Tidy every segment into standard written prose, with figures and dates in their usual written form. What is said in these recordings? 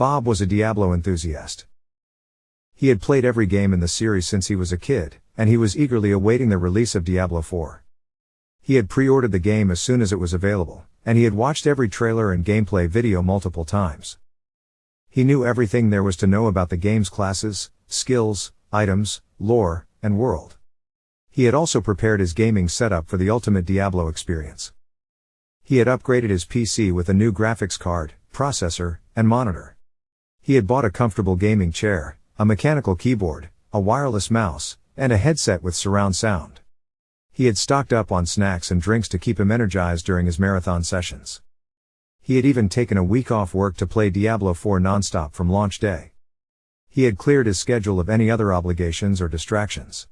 Bob was a Diablo enthusiast. He had played every game in the series since he was a kid, and he was eagerly awaiting the release of Diablo 4. He had pre-ordered the game as soon as it was available, and he had watched every trailer and gameplay video multiple times. He knew everything there was to know about the game's classes, skills, items, lore, and world. He had also prepared his gaming setup for the ultimate Diablo experience. He had upgraded his PC with a new graphics card, processor, and monitor. He had bought a comfortable gaming chair, a mechanical keyboard, a wireless mouse, and a headset with surround sound. He had stocked up on snacks and drinks to keep him energized during his marathon sessions. He had even taken a week off work to play Diablo 4 non-stop from launch day. He had cleared his schedule of any other obligations or distractions.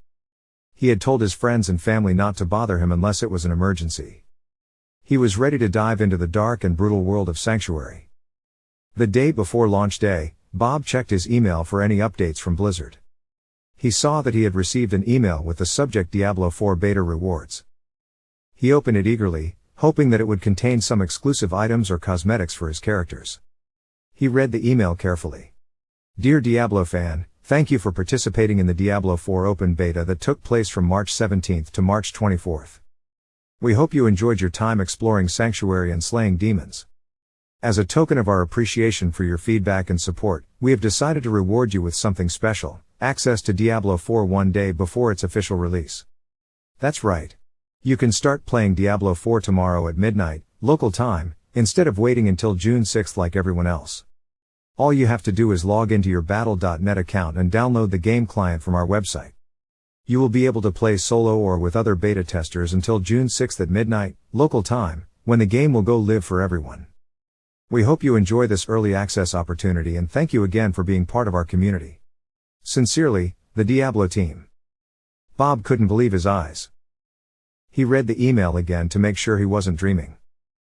He had told his friends and family not to bother him unless it was an emergency. He was ready to dive into the dark and brutal world of Sanctuary. The day before launch day, Bob checked his email for any updates from Blizzard. He saw that he had received an email with the subject Diablo 4 beta rewards. He opened it eagerly, hoping that it would contain some exclusive items or cosmetics for his characters. He read the email carefully. Dear Diablo fan, thank you for participating in the Diablo 4 open beta that took place from March 17th to March 24th. We hope you enjoyed your time exploring Sanctuary and slaying demons. As a token of our appreciation for your feedback and support, we have decided to reward you with something special, access to Diablo 4 one day before its official release. That's right. You can start playing Diablo 4 tomorrow at midnight, local time, instead of waiting until June 6th like everyone else. All you have to do is log into your battle.net account and download the game client from our website. You will be able to play solo or with other beta testers until June 6th at midnight, local time, when the game will go live for everyone. We hope you enjoy this early access opportunity and thank you again for being part of our community. Sincerely, the Diablo team. Bob couldn't believe his eyes. He read the email again to make sure he wasn't dreaming.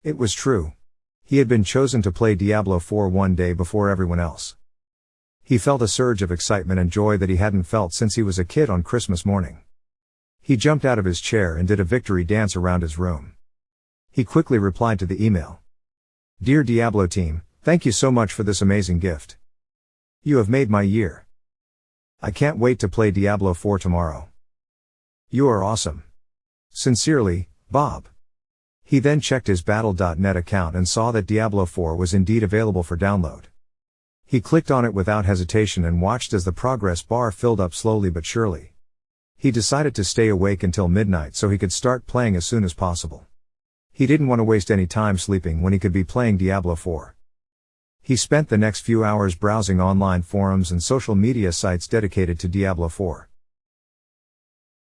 It was true. He had been chosen to play Diablo 4 one day before everyone else. He felt a surge of excitement and joy that he hadn't felt since he was a kid on Christmas morning. He jumped out of his chair and did a victory dance around his room. He quickly replied to the email. Dear Diablo team, thank you so much for this amazing gift. You have made my year. I can't wait to play Diablo 4 tomorrow. You are awesome. Sincerely, Bob. He then checked his battle.net account and saw that Diablo 4 was indeed available for download. He clicked on it without hesitation and watched as the progress bar filled up slowly but surely. He decided to stay awake until midnight so he could start playing as soon as possible. He didn't want to waste any time sleeping when he could be playing Diablo 4. He spent the next few hours browsing online forums and social media sites dedicated to Diablo 4.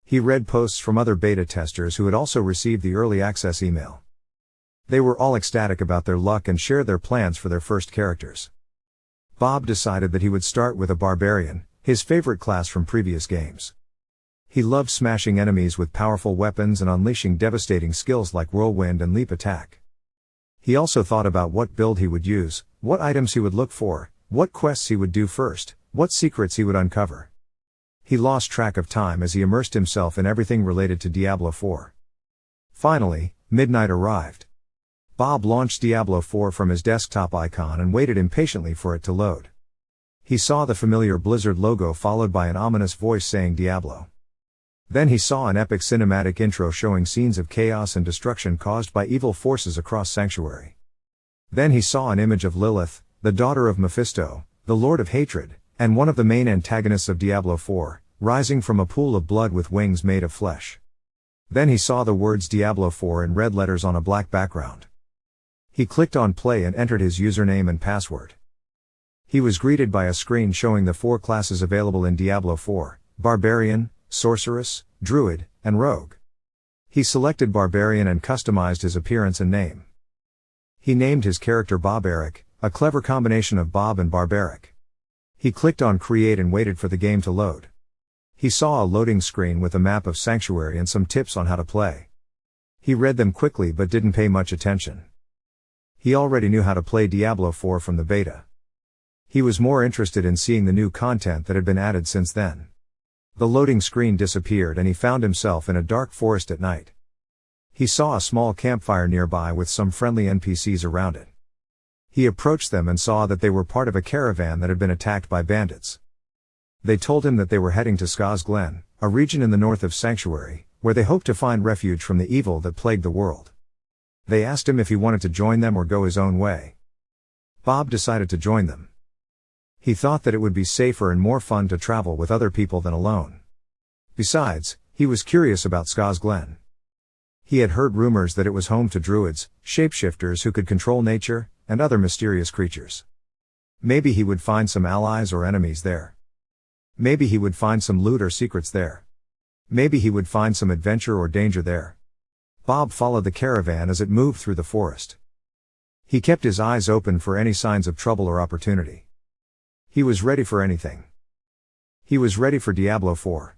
He read posts from other beta testers who had also received the early access email. They were all ecstatic about their luck and shared their plans for their first characters. Bob decided that he would start with a barbarian, his favorite class from previous games. He loved smashing enemies with powerful weapons and unleashing devastating skills like whirlwind and leap attack. He also thought about what build he would use, what items he would look for, what quests he would do first, what secrets he would uncover. He lost track of time as he immersed himself in everything related to Diablo 4. Finally, midnight arrived. Bob launched Diablo 4 from his desktop icon and waited impatiently for it to load. He saw the familiar Blizzard logo followed by an ominous voice saying Diablo. Then he saw an epic cinematic intro showing scenes of chaos and destruction caused by evil forces across Sanctuary. Then he saw an image of Lilith, the daughter of Mephisto, the Lord of Hatred, and one of the main antagonists of Diablo 4, rising from a pool of blood with wings made of flesh. Then he saw the words Diablo 4 in red letters on a black background. He clicked on play and entered his username and password. He was greeted by a screen showing the 4 classes available in Diablo 4, Barbarian, Sorceress, Druid, and Rogue. He selected Barbarian and customized his appearance and name. He named his character Bob Eric, a clever combination of Bob and Barbaric. He clicked on Create and waited for the game to load. He saw a loading screen with a map of Sanctuary and some tips on how to play. He read them quickly but didn't pay much attention. He already knew how to play Diablo 4 from the beta. He was more interested in seeing the new content that had been added since then. The loading screen disappeared and he found himself in a dark forest at night. He saw a small campfire nearby with some friendly NPCs around it. He approached them and saw that they were part of a caravan that had been attacked by bandits. They told him that they were heading to Ska's Glen, a region in the north of Sanctuary, where they hoped to find refuge from the evil that plagued the world. They asked him if he wanted to join them or go his own way. Bob decided to join them. He thought that it would be safer and more fun to travel with other people than alone. Besides, he was curious about Ska's Glen. He had heard rumors that it was home to druids, shapeshifters who could control nature, and other mysterious creatures. Maybe he would find some allies or enemies there. Maybe he would find some loot or secrets there. Maybe he would find some adventure or danger there. Bob followed the caravan as it moved through the forest. He kept his eyes open for any signs of trouble or opportunity. He was ready for anything. He was ready for Diablo 4.